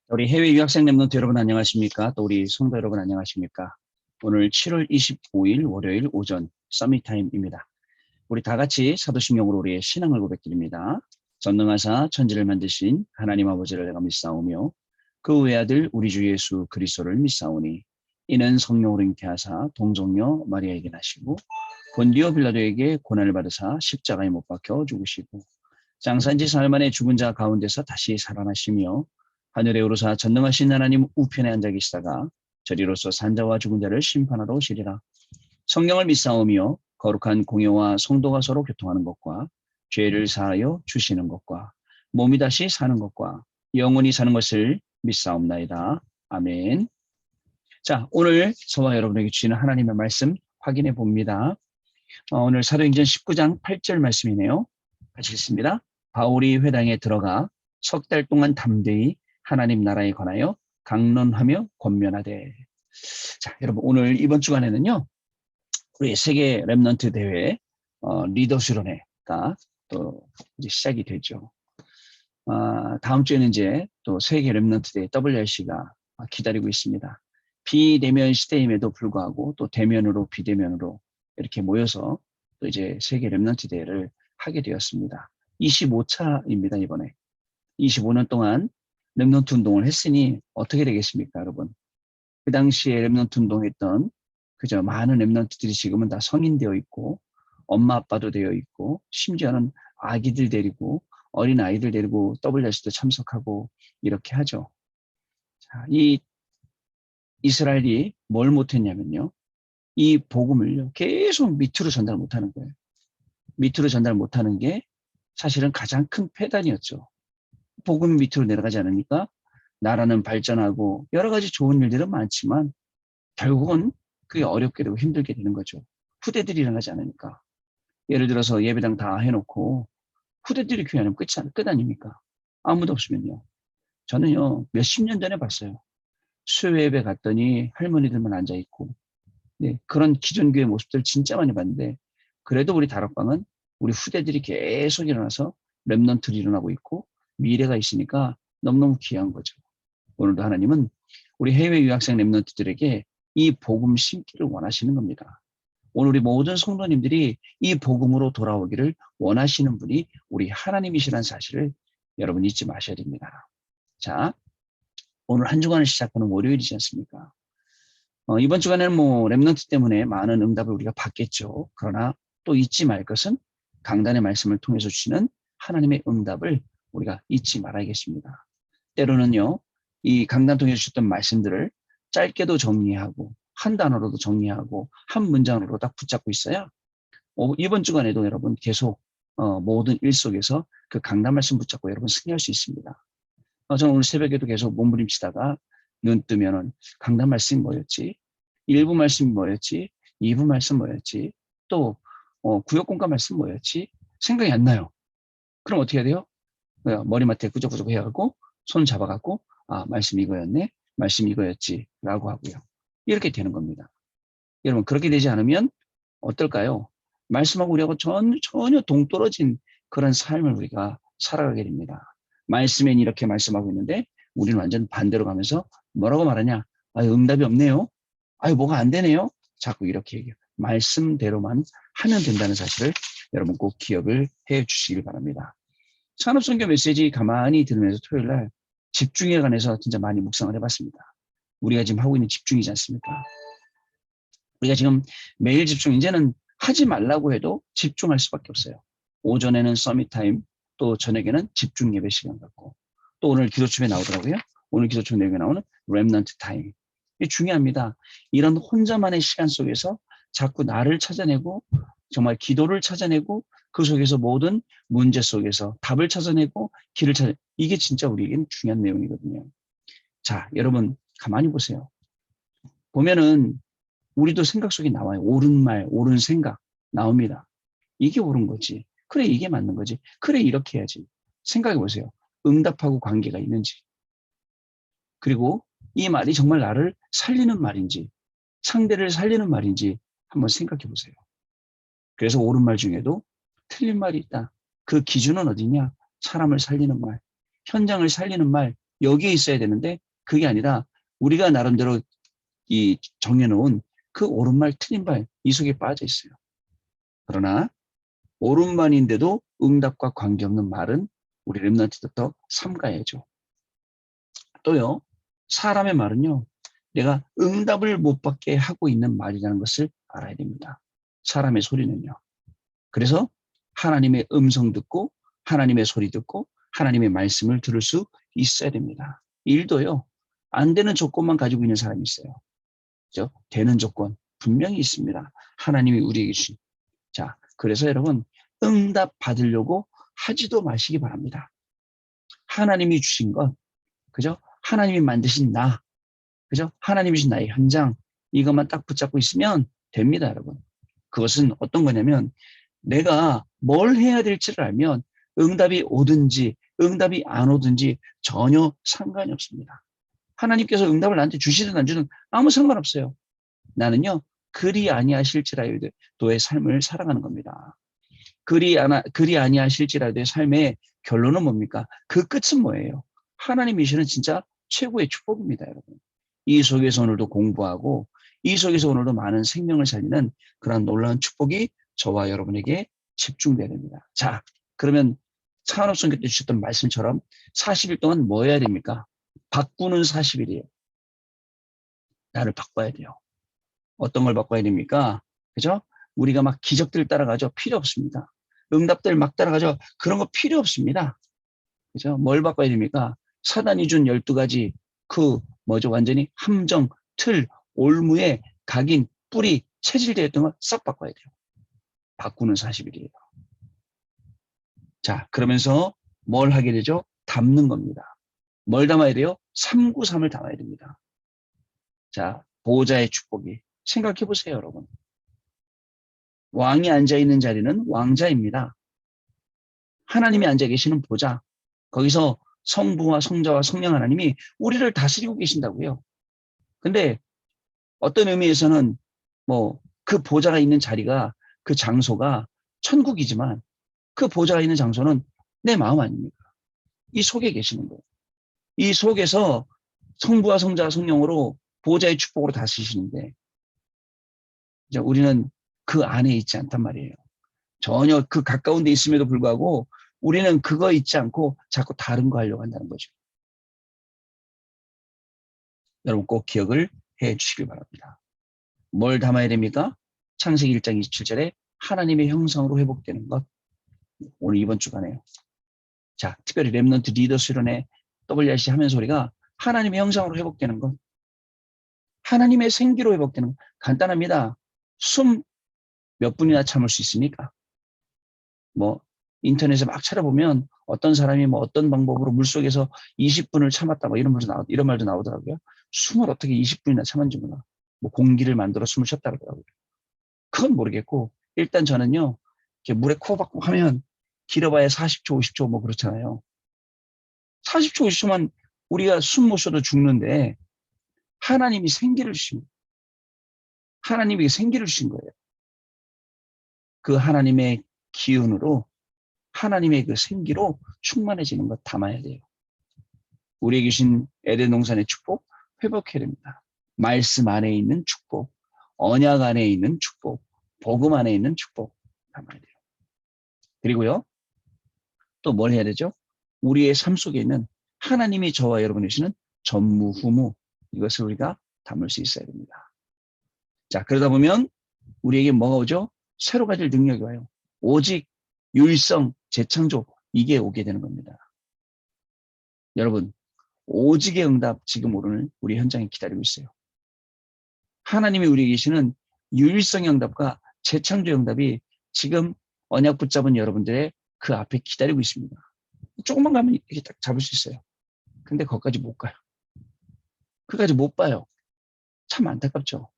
우리 해외 유학생 랩런트 여러분 안녕하십니까? 또 우리 성도 여러분 안녕하십니까? 오늘 7월 25일 월요일 오전 서밋타임입니다. 우리 다 같이 사도신경으로 우리의 신앙을 고백드립니다. 전능하사 천지를 만드신 하나님 아버지를 내가 믿사오며 그 외아들 우리 주 예수 그리스도를 믿사오니 이는 성령으로 잉태하사 동정녀 마리아에게 나시고 본디오 빌라도에게 고난을 받으사 십자가에 못 박혀 죽으시고 장사한지 사흘 만에 죽은 자 가운데서 다시 살아나시며 하늘에 오르사 전능하신 하나님 우편에 앉아 계시다가 저리로서 산자와 죽은 자를 심판하러 오시리라. 성령을 믿사오며 거룩한 공예와 성도가 서로 교통하는 것과 죄를 사하여 주시는 것과 몸이 다시 사는 것과 영원히 사는 것을 믿사옵나이다. 아멘. 자, 오늘 저와 여러분에게 주시는 하나님의 말씀 확인해 봅니다. 오늘 사도행전 19장 8절 말씀이네요. 같이 읽습니다. 바울이 회당에 들어가 석 달 동안 담대히 하나님 나라에 관하여 강론하며 권면하되. 자, 여러분 오늘 이번 주간에는요. 우리 세계 랩넌트 대회 리더 수련회가 또 이제 시작이 되죠. 다음 주에는 이제 또 세계 랩넌트 대회 WRC가 기다리고 있습니다. 비대면 시대임에도 불구하고 또 대면으로 비대면으로 이렇게 모여서 또 이제 세계 랩넌트 대회를 하게 되었습니다. 25차입니다, 이번에. 25년 동안 랩넌트 운동을 했으니 어떻게 되겠습니까, 여러분? 그 당시에 랩넌트 운동했던 그저 많은 랩넌트들이 지금은 다 성인 되어 있고 엄마 아빠도 되어 있고 심지어는 아기들 데리고 어린 아이들 데리고 WRC도 참석하고 이렇게 하죠. 자, 이 이스라엘이 뭘 못했냐면요. 이 복음을요 계속 밑으로 전달 못하는 거예요. 밑으로 전달 못하는 게 사실은 가장 큰 폐단이었죠. 복음이 밑으로 내려가지 않으니까 나라는 발전하고 여러 가지 좋은 일들은 많지만 결국은 그게 어렵게 되고 힘들게 되는 거죠. 후대들이 일어나지 않으니까. 예를 들어서 예배당 다 해놓고 후대들이 교회하면 끝 아닙니까? 아무도 없으면요. 저는요 몇십 년 전에 봤어요. 수요 예배 갔더니 할머니들만 앉아있고 네, 그런 기존 교회 모습들 진짜 많이 봤는데 그래도 우리 다락방은 우리 후대들이 계속 일어나서 랩넌트를 일어나고 있고 미래가 있으니까 너무너무 귀한 거죠. 오늘도 하나님은 우리 해외 유학생 랩넌트들에게 이 복음 심기를 원하시는 겁니다. 오늘 우리 모든 성도님들이 이 복음으로 돌아오기를 원하시는 분이 우리 하나님이시라는 사실을 여러분 잊지 마셔야 됩니다. 자, 오늘 한 주간을 시작하는 월요일이지 않습니까? 이번 주간에는 뭐 랩넌트 때문에 많은 응답을 우리가 받겠죠. 그러나 또 잊지 말 것은 강단의 말씀을 통해서 주시는 하나님의 응답을 우리가 잊지 말아야겠습니다. 때로는요, 이 강단 통해서 주셨던 말씀들을 짧게도 정리하고 한 단어로도 정리하고 한 문장으로 딱 붙잡고 있어야 이번 주간에도 여러분 계속 모든 일 속에서 그 강단 말씀 붙잡고 여러분 승리할 수 있습니다. 저는 오늘 새벽에도 계속 몸부림치다가 눈 뜨면은 강단 말씀이 뭐였지? 1부 말씀이 뭐였지? 2부 말씀 뭐였지? 또 구역공과 말씀 뭐였지? 생각이 안 나요. 그럼 어떻게 해야 돼요? 머리맡에 꾸적꾸적 해갖고 손 잡아갖고 말씀 이거였네? 말씀 이거였지? 라고 하고요. 이렇게 되는 겁니다. 여러분 그렇게 되지 않으면 어떨까요? 말씀하고 우리하고 전혀 동떨어진 그런 삶을 우리가 살아가게 됩니다. 말씀엔 이렇게 말씀하고 있는데 우리는 완전 반대로 가면서 뭐라고 말하냐? 응답이 없네요. 뭐가 안 되네요. 자꾸 이렇게 얘기해요. 말씀대로만 하면 된다는 사실을 여러분 꼭 기억을 해 주시길 바랍니다. 산업선교 메시지 가만히 들으면서 토요일 날 집중에 관해서 진짜 많이 묵상을 해봤습니다. 우리가 지금 하고 있는 집중이지 않습니까? 우리가 지금 매일 집중, 이제는 하지 말라고 해도 집중할 수밖에 없어요. 오전에는 서밋타임, 또 저녁에는 집중 예배 시간 갖고, 또 오늘 기도춤에 나오더라고요. 오늘 기도춤 내용에 나오는 렘넌트 타임. 이게 중요합니다. 이런 혼자만의 시간 속에서 자꾸 나를 찾아내고 정말 기도를 찾아내고 그 속에서 모든 문제 속에서 답을 찾아내고 길을 이게 진짜 우리에게는 중요한 내용이거든요. 자, 여러분 가만히 보세요. 보면은 우리도 생각 속에 나와요. 옳은 말, 옳은 생각 나옵니다. 이게 옳은 거지. 그래, 이게 맞는 거지. 그래, 이렇게 해야지. 생각해 보세요. 응답하고 관계가 있는지. 그리고 이 말이 정말 나를 살리는 말인지, 상대를 살리는 말인지 한번 생각해 보세요. 그래서 옳은 말 중에도 틀린 말이 있다. 그 기준은 어디냐? 사람을 살리는 말, 현장을 살리는 말, 여기에 있어야 되는데 그게 아니라 우리가 나름대로 이 정해놓은 그 옳은 말 틀린 말 이 속에 빠져 있어요. 그러나 옳은 말인데도 응답과 관계없는 말은 우리 렘넌트부터 삼가야죠. 또요. 사람의 말은요. 내가 응답을 못 받게 하고 있는 말이라는 것을 알아야 됩니다. 사람의 소리는요. 그래서 하나님의 음성 듣고 하나님의 소리 듣고 하나님의 말씀을 들을 수 있어야 됩니다. 일도요. 안 되는 조건만 가지고 있는 사람이 있어요. 그죠? 되는 조건 분명히 있습니다. 하나님이 우리에게 주신. 자, 그래서 여러분 응답 받으려고 하지도 마시기 바랍니다. 하나님이 주신 것, 그죠? 하나님이 만드신 나, 그죠? 하나님이 주신 나의 현장, 이것만 딱 붙잡고 있으면 됩니다, 여러분. 그것은 어떤 거냐면 내가 뭘 해야 될지를 알면 응답이 오든지 응답이 안 오든지 전혀 상관이 없습니다. 하나님께서 응답을 나한테 주시든 안 주든 아무 상관없어요. 나는요, 그리 아니하실지라도의 삶을 살아가는 겁니다. 그리 아니하실지라도의 삶의 결론은 뭡니까? 그 끝은 뭐예요? 하나님이시는 진짜 최고의 축복입니다, 여러분. 이 속에서 오늘도 공부하고 이 속에서 오늘도 많은 생명을 살리는 그런 놀라운 축복이 저와 여러분에게 집중돼야 됩니다. 자, 그러면 차은옥 때 주셨던 말씀처럼 40일 동안 뭐 해야 됩니까? 바꾸는 40일이에요. 나를 바꿔야 돼요. 어떤 걸 바꿔야 됩니까? 그죠? 우리가 막 기적들 따라가죠. 필요 없습니다. 응답들 막 따라가죠. 그런 거 필요 없습니다. 그죠? 뭘 바꿔야 됩니까? 사단이 준 12가지 그 뭐죠? 완전히 함정, 틀, 올무에 각인, 뿌리, 체질되었던 걸 싹 바꿔야 돼요. 바꾸는 40일이에요. 자, 그러면서 뭘 하게 되죠? 담는 겁니다. 뭘 담아야 돼요? 393을 담아야 됩니다. 자, 보호자의 축복이. 생각해 보세요, 여러분. 왕이 앉아있는 자리는 왕자입니다. 하나님이 앉아 계시는 보좌. 거기서 성부와 성자와 성령 하나님이 우리를 다스리고 계신다고요. 근데 어떤 의미에서는 뭐 그 보좌가 있는 자리가 그 장소가 천국이지만 그 보좌가 있는 장소는 내 마음 아닙니까? 이 속에 계시는 거예요. 이 속에서 성부와 성자와 성령으로 보좌의 축복으로 다스리시는데 이제 우리는 그 안에 있지 않단 말이에요. 전혀 그 가까운 데 있음에도 불구하고 우리는 그거 있지 않고 자꾸 다른 거 하려고 한다는 거죠. 여러분 꼭 기억을 해 주시길 바랍니다. 뭘 담아야 됩니까? 창세기 1장 27절에 하나님의 형상으로 회복되는 것. 오늘 이번 주간에요. 자, 특별히 렘넌트 리더 수련회 WRC 하면 소리가 하나님의 형상으로 회복되는 것. 하나님의 생기로 회복되는 것. 간단합니다. 숨 몇 분이나 참을 수 있습니까? 뭐 인터넷에 막 찾아보면 어떤 사람이 뭐 어떤 방법으로 물속에서 20분을 참았다 뭐 이런 말도 나오더라고요. 숨을 어떻게 20분이나 참았는지 몰라. 뭐 공기를 만들어 숨을 쉬었다 그러더라고요. 그건 모르겠고 일단 저는요. 이렇게 물에 코 박고 하면 길어봐야 40초, 50초 뭐 그렇잖아요. 40초, 50초만 우리가 숨 못 쉬어도 죽는데 하나님이 생기를 주신 하나님이 생기를 주신 거예요. 그 하나님의 기운으로 하나님의 그 생기로 충만해지는 것 담아야 돼요. 우리에게 주신 에덴 동산의 축복 회복해야 됩니다. 말씀 안에 있는 축복, 언약 안에 있는 축복, 복음 안에 있는 축복 담아야 돼요. 그리고요, 또 뭘 해야 되죠? 우리의 삶 속에 있는 하나님이 저와 여러분이 주시는 전무후무 이것을 우리가 담을 수 있어야 됩니다. 자, 그러다 보면 우리에게 뭐가 오죠? 새로 가질 능력이 와요. 오직 유일성, 재창조 이게 오게 되는 겁니다. 여러분, 오직의 응답 지금 오늘 우리 현장에 기다리고 있어요. 하나님이 우리에게 계시는 유일성의 응답과 재창조의 응답이 지금 언약 붙잡은 여러분들의 그 앞에 기다리고 있습니다. 조금만 가면 이렇게 딱 잡을 수 있어요. 근데 거기까지 못 가요. 그까지 못 봐요. 참 안타깝죠.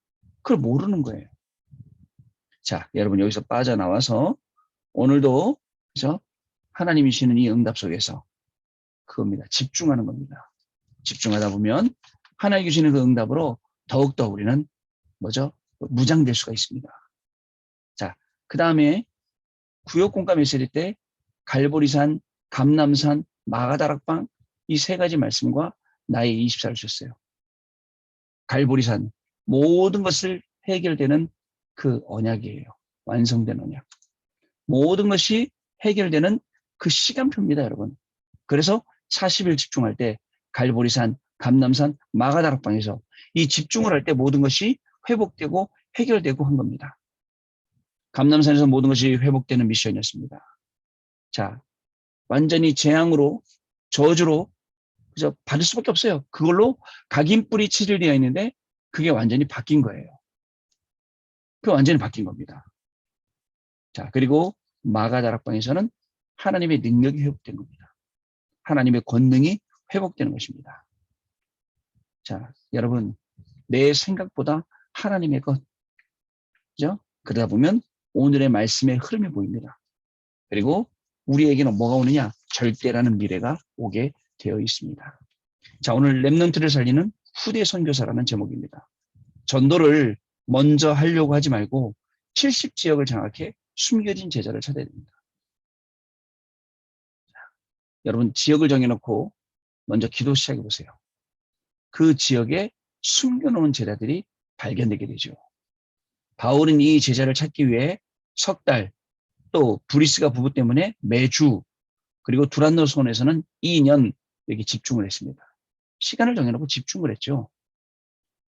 그걸 모르는 거예요. 자, 여러분 여기서 빠져나와서 오늘도 그죠? 하나님이 주시는 이 응답 속에서 그겁니다. 집중하는 겁니다. 집중하다 보면 하나님이 주시는 그 응답으로 더욱더 우리는 뭐죠? 무장될 수가 있습니다. 자, 그 다음에 구역 공감 메시지 때 갈보리산, 감남산, 마가다락방 이 세 가지 말씀과 나의 24를 주셨어요. 갈보리산 모든 것을 해결되는 그 언약이에요. 완성된 언약. 모든 것이 해결되는 그 시간표입니다, 여러분. 그래서 40일 집중할 때 갈보리산, 감남산, 마가다락방에서 이 집중을 할 때 모든 것이 회복되고 해결되고 한 겁니다. 감남산에서 모든 것이 회복되는 미션이었습니다. 자, 완전히 재앙으로 저주로 그저 받을 수밖에 없어요. 그걸로 각인뿔이 치료되어 있는데 그게 완전히 바뀐 거예요. 그게 완전히 바뀐 겁니다. 자, 그리고 마가다락방에서는 하나님의 능력이 회복된 겁니다. 하나님의 권능이 회복되는 것입니다. 자, 여러분, 내 생각보다 하나님의 것, 그죠? 그러다 보면 오늘의 말씀의 흐름이 보입니다. 그리고 우리에게는 뭐가 오느냐? 절대라는 미래가 오게 되어 있습니다. 자, 오늘 렘넌트를 살리는 후대 선교사라는 제목입니다. 전도를 먼저 하려고 하지 말고 70지역을 장악해 숨겨진 제자를 찾아야 됩니다. 여러분, 지역을 정해놓고 먼저 기도 시작해 보세요. 그 지역에 숨겨놓은 제자들이 발견되게 되죠. 바울은 이 제자를 찾기 위해 석 달, 또 브리스가 부부 때문에 매주, 그리고 두란노손에서는 2년 여기 집중을 했습니다. 시간을 정해놓고 집중을 했죠.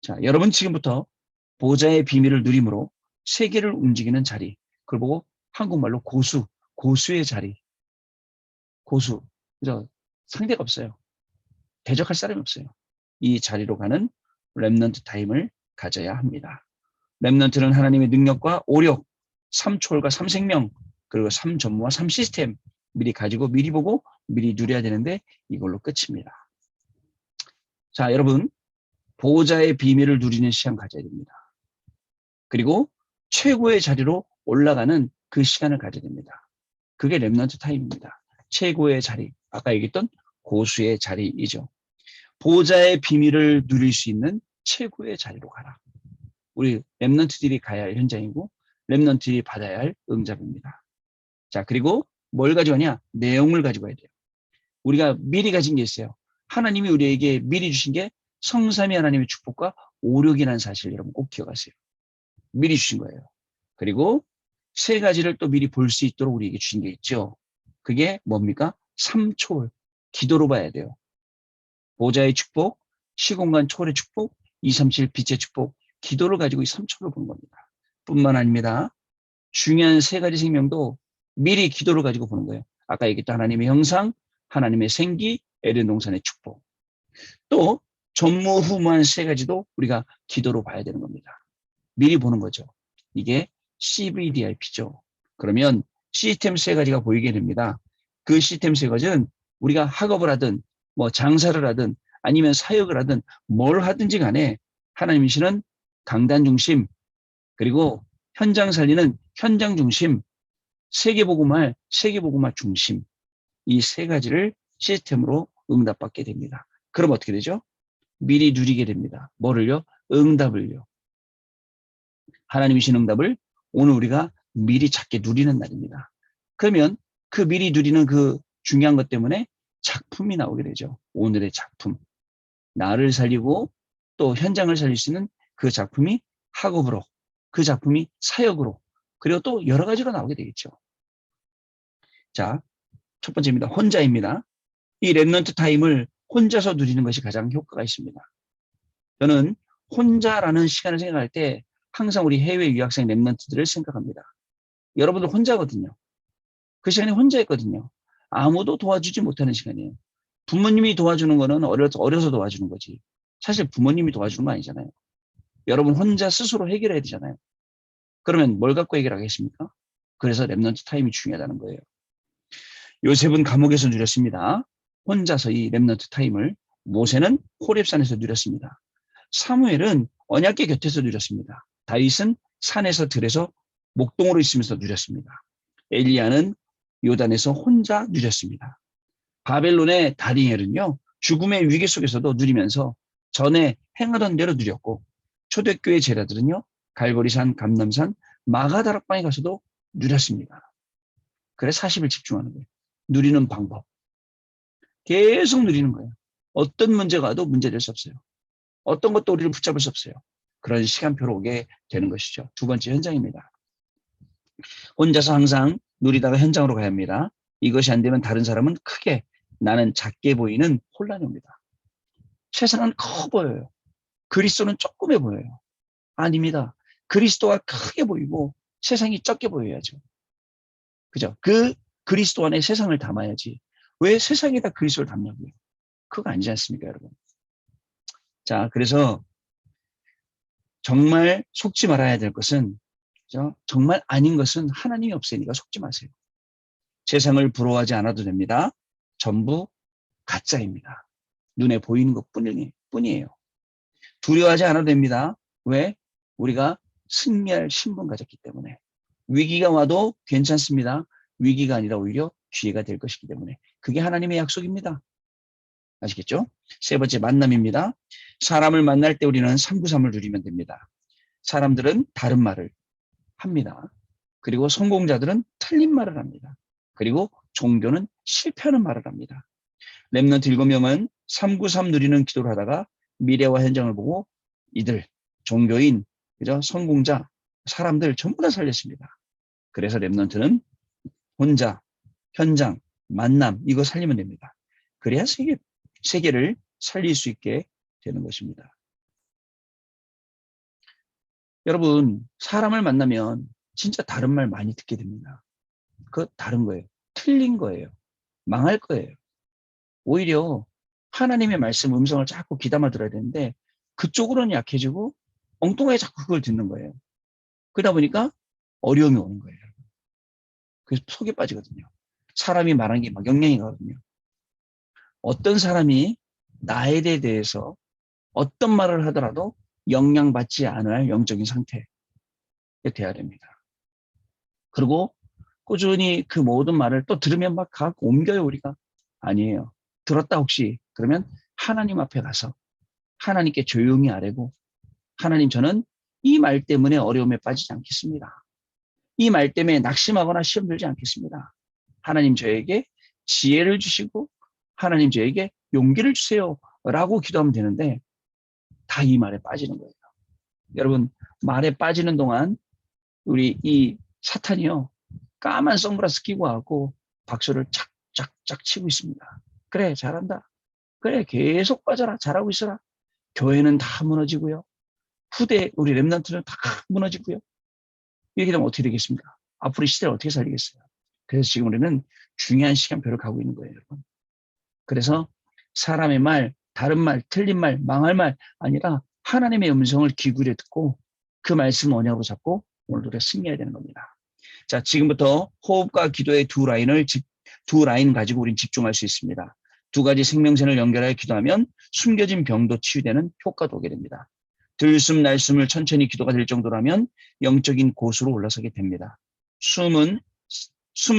자, 여러분 지금부터 보좌의 비밀을 누림으로 세계를 움직이는 자리, 그걸 보고 한국말로 고수의 자리, 고수, 그죠? 상대가 없어요. 대적할 사람이 없어요. 이 자리로 가는 렘넌트 타임을 가져야 합니다. 렘넌트는 하나님의 능력과 오력, 3초월과 3생명, 그리고 3전무와 3시스템 미리 가지고 미리 보고 미리 누려야 되는데 이걸로 끝입니다. 자, 여러분, 보호자의 비밀을 누리는 시간 가져야 됩니다. 그리고 최고의 자리로 올라가는 그 시간을 가져야 됩니다. 그게 렘넌트 타임입니다. 최고의 자리, 아까 얘기했던 고수의 자리이죠. 보호자의 비밀을 누릴 수 있는 최고의 자리로 가라. 우리 렘넌트들이 가야 할 현장이고 렘넌트들이 받아야 할 응답입니다. 자, 그리고 뭘 가져가냐? 내용을 가지고 가야 돼요. 우리가 미리 가진 게 있어요. 하나님이 우리에게 미리 주신 게 성삼위 하나님의 축복과 오력이라는 사실 여러분 꼭 기억하세요. 미리 주신 거예요. 그리고 세 가지를 또 미리 볼 수 있도록 우리에게 주신 게 있죠. 그게 뭡니까? 3초월. 기도로 봐야 돼요. 보좌의 축복, 시공간 초월의 축복, 237 빛의 축복, 기도를 가지고 이 3초를 보는 겁니다. 뿐만 아닙니다. 중요한 세 가지 생명도 미리 기도를 가지고 보는 거예요. 아까 얘기했던 하나님의 형상, 하나님의 생기, 에덴 동산의 축복. 또 전무후무한 세 가지도 우리가 기도로 봐야 되는 겁니다. 미리 보는 거죠. 이게 CVDIP죠. 그러면 시스템 세 가지가 보이게 됩니다. 그 시스템 세 가지는 우리가 학업을 하든 뭐 장사를 하든 아니면 사역을 하든 뭘 하든지 간에 하나님이시는 강단 중심, 그리고 현장 살리는 현장 중심, 세계복음화 중심, 이 세 가지를 시스템으로 응답받게 됩니다. 그럼 어떻게 되죠? 미리 누리게 됩니다. 뭐를요? 응답을요. 하나님이 주신 응답을 오늘 우리가 미리 찾게 누리는 날입니다. 그러면 그 미리 누리는 그 중요한 것 때문에 작품이 나오게 되죠. 오늘의 작품. 나를 살리고 또 현장을 살릴 수 있는 그 작품이 학업으로, 그 작품이 사역으로, 그리고 또 여러 가지로 나오게 되겠죠. 자, 첫 번째입니다. 혼자입니다. 이 렘넌트 타임을 혼자서 누리는 것이 가장 효과가 있습니다. 저는 혼자라는 시간을 생각할 때 항상 우리 해외 유학생 렘넌트들을 생각합니다. 여러분들 혼자거든요. 그 시간에 혼자 있거든요. 아무도 도와주지 못하는 시간이에요. 부모님이 도와주는 거는 어려서 도와주는 거지. 사실 부모님이 도와주는 거 아니잖아요. 여러분 혼자 스스로 해결해야 되잖아요. 그러면 뭘 갖고 해결하겠습니까? 그래서 렘넌트 타임이 중요하다는 거예요. 요셉은 감옥에서 누렸습니다. 혼자서 이 렘넌트 타임을. 모세는 호렙산에서 누렸습니다. 사무엘은 언약궤 곁에서 누렸습니다. 다윗은 산에서 들에서 목동으로 있으면서 누렸습니다. 엘리야는 요단에서 혼자 누렸습니다. 바벨론의 다니엘은요, 죽음의 위기 속에서도 누리면서 전에 행하던 대로 누렸고, 초대교회 제자들은요, 갈보리산, 감남산, 마가다락방에 가서도 누렸습니다. 그래 40일 집중하는 거예요. 누리는 방법. 계속 누리는 거예요. 어떤 문제가 와도 문제될 수 없어요. 어떤 것도 우리를 붙잡을 수 없어요. 그런 시간표로 오게 되는 것이죠. 두 번째 현장입니다. 혼자서 항상 누리다가 현장으로 가야 합니다. 이것이 안 되면 다른 사람은 크게, 나는 작게 보이는 혼란이 옵니다. 세상은 커 보여요. 그리스도는 조그매 보여요. 아닙니다. 그리스도가 크게 보이고 세상이 적게 보여야죠. 그죠? 그 그리스도 안에 세상을 담아야지. 왜 세상에다 그리스도를 담냐고요? 그거 아니지 않습니까, 여러분? 자, 그래서 정말 속지 말아야 될 것은, 그죠? 정말 아닌 것은 하나님이 없으니까 속지 마세요. 세상을 부러워하지 않아도 됩니다. 전부 가짜입니다. 눈에 보이는 것 뿐이에요. 두려워하지 않아도 됩니다. 왜? 우리가 승리할 신분 가졌기 때문에. 위기가 와도 괜찮습니다. 위기가 아니라 오히려 기회가 될 것이기 때문에. 그게 하나님의 약속입니다. 아시겠죠? 세 번째, 만남입니다. 사람을 만날 때 우리는 393을 누리면 됩니다. 사람들은 다른 말을 합니다. 그리고 성공자들은 틀린 말을 합니다. 그리고 종교는 실패하는 말을 합니다. 렘넌트 7명은 393 누리는 기도를 하다가 미래와 현장을 보고 이들, 종교인, 그죠? 성공자, 사람들 전부 다 살렸습니다. 그래서 렘넌트는 혼자, 현장, 만남, 이거 살리면 됩니다. 그래야 세계를 살릴 수 있게 되는 것입니다. 여러분, 사람을 만나면 진짜 다른 말 많이 듣게 됩니다. 그거 다른 거예요. 틀린 거예요. 망할 거예요. 오히려 하나님의 말씀 음성을 자꾸 귀담아 들어야 되는데 그쪽으로는 약해지고 엉뚱하게 자꾸 그걸 듣는 거예요. 그러다 보니까 어려움이 오는 거예요. 그래서 속에 빠지거든요. 사람이 말하는 게 막 영향이 가거든요. 어떤 사람이 나에 대해서 어떤 말을 하더라도 영향받지 않을 영적인 상태에 돼야 됩니다. 그리고 꾸준히 그 모든 말을 또 들으면 막 갖고 옮겨요, 우리가. 아니에요. 들었다 혹시 그러면 하나님 앞에 가서 하나님께 조용히 아뢰고, 하나님, 저는 이 말 때문에 어려움에 빠지지 않겠습니다. 이 말 때문에 낙심하거나 시험 들지 않겠습니다. 하나님, 저에게 지혜를 주시고 하나님, 저에게 용기를 주세요 라고 기도하면 되는데 다 이 말에 빠지는 거예요. 여러분, 말에 빠지는 동안 우리 이 사탄이요, 까만 선글라스 끼고 와갖고 박수를 착착착 치고 있습니다. 그래, 잘한다. 그래, 계속 빠져라. 잘하고 있어라. 교회는 다 무너지고요. 후대 우리 렘넌트는 다 무너지고요. 이렇게 되면 어떻게 되겠습니까? 앞으로 이 시대를 어떻게 살리겠어요? 그래서 지금 우리는 중요한 시간표를 가고 있는 거예요, 여러분. 그래서 사람의 말, 다른 말, 틀린 말, 망할 말 아니라 하나님의 음성을 귀 기울여 듣고 그 말씀 언약으로 잡고 오늘도 우리가 승리해야 되는 겁니다. 자, 지금부터 호흡과 기도의 두 라인 가지고 우리는 집중할 수 있습니다. 두 가지 생명線을 연결하여 기도하면 숨겨진 병도 치유되는 효과도 오게 됩니다. 들숨 날숨을 천천히 기도가 될 정도라면 영적인 고수로 올라서게 됩니다. 숨은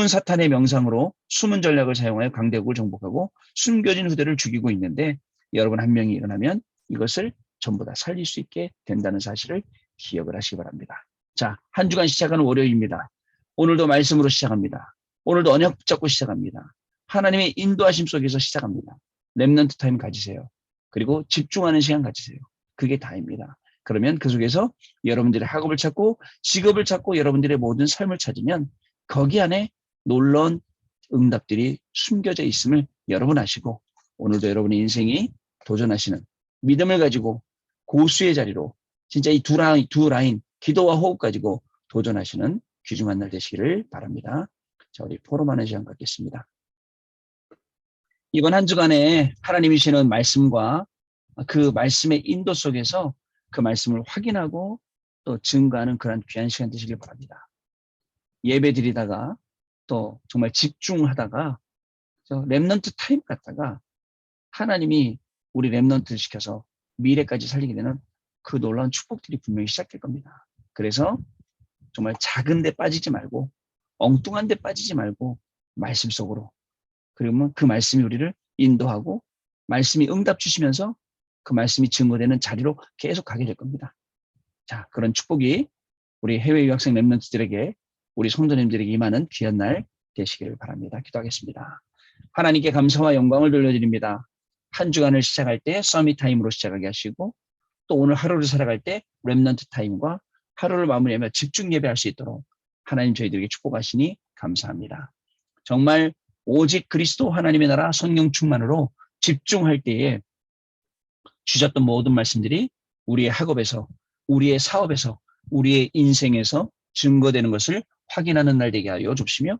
사탄의 명상으로 숨은 전략을 사용하여 강대국을 정복하고 숨겨진 후대를 죽이고 있는데 여러분 한 명이 일어나면 이것을 전부 다 살릴 수 있게 된다는 사실을 기억을 하시기 바랍니다. 자, 한 주간 시작하는 월요일입니다. 오늘도 말씀으로 시작합니다. 오늘도 언약 붙잡고 시작합니다. 하나님의 인도하심 속에서 시작합니다. 렘넌트 타임 가지세요. 그리고 집중하는 시간 가지세요. 그게 다입니다. 그러면 그 속에서 여러분들의 학업을 찾고 직업을 찾고 여러분들의 모든 삶을 찾으면 거기 안에 놀라운 응답들이 숨겨져 있음을 여러분 아시고 오늘도 여러분의 인생이 도전하시는 믿음을 가지고 고수의 자리로 진짜 이 두 라인 기도와 호흡 가지고 도전하시는 귀중한 날 되시기를 바랍니다. 자, 우리 포럼하는 시간 갖겠습니다. 이번 한 주간에 하나님이 주시는 말씀과 그 말씀의 인도 속에서 그 말씀을 확인하고 또 증거하는 그런 귀한 시간 되시길 바랍니다. 예배 드리다가 또 정말 집중하다가 렘넌트 타임 갔다가 하나님이 우리 렘넌트를 시켜서 미래까지 살리게 되는 그 놀라운 축복들이 분명히 시작될 겁니다. 그래서 정말 작은 데 빠지지 말고 엉뚱한 데 빠지지 말고 말씀 속으로, 그러면 그 말씀이 우리를 인도하고 말씀이 응답 주시면서 그 말씀이 증거되는 자리로 계속 가게 될 겁니다. 자, 그런 축복이 우리 해외 유학생 렘넌트들에게 우리 성도님들에게 임하는 귀한 날 되시기를 바랍니다. 기도하겠습니다. 하나님께 감사와 영광을 돌려드립니다. 한 주간을 시작할 때 서밋 타임으로 시작하게 하시고 또 오늘 하루를 살아갈 때 렘넌트 타임과 하루를 마무리하며 집중 예배할 수 있도록 하나님 저희들에게 축복하시니 감사합니다. 정말 오직 그리스도 하나님의 나라 성령 충만으로 집중할 때에 주셨던 모든 말씀들이 우리의 학업에서, 우리의 사업에서, 우리의 인생에서 증거되는 것을 확인하는 날 되게 하여 주시며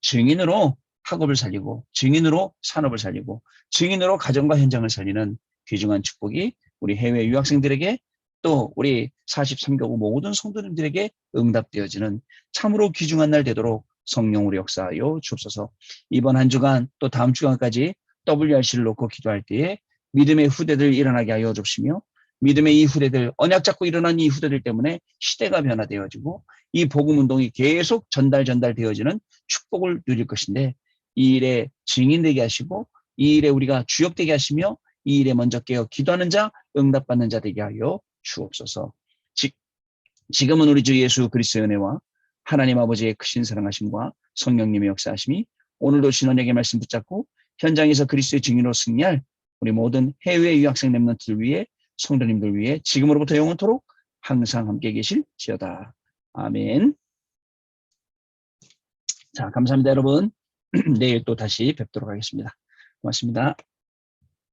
증인으로 학업을 살리고 증인으로 산업을 살리고 증인으로 가정과 현장을 살리는 귀중한 축복이 우리 해외 유학생들에게 또 우리 43교구 모든 성도님들에게 응답되어지는 참으로 귀중한 날 되도록 성령으로 역사하여 주옵소서. 이번 한 주간 또 다음 주간까지 WRC를 놓고 기도할 때에 믿음의 후대들 일어나게 하여 주시며 믿음의 이 후대들, 언약 잡고 일어난 이 후대들 때문에 시대가 변화되어지고 이 복음 운동이 계속 전달되어지는 축복을 누릴 것인데 이 일에 증인되게 하시고 이 일에 우리가 주역되게 하시며 이 일에 먼저 깨어 기도하는 자, 응답받는 자 되게 하여 주옵소서. 지금은 우리 주 예수 그리스도의 은혜와 하나님 아버지의 크신 사랑하심과 성령님의 역사하심이 오늘도 신원에게 말씀 붙잡고 현장에서 그리스도의 증인으로 승리할 우리 모든 해외 유학생 렘넌트들 위해 성도님들 위해 지금으로부터 영원토록 항상 함께 계실지어다. 아멘. 자, 감사합니다, 여러분. 내일 또 다시 뵙도록 하겠습니다. 고맙습니다.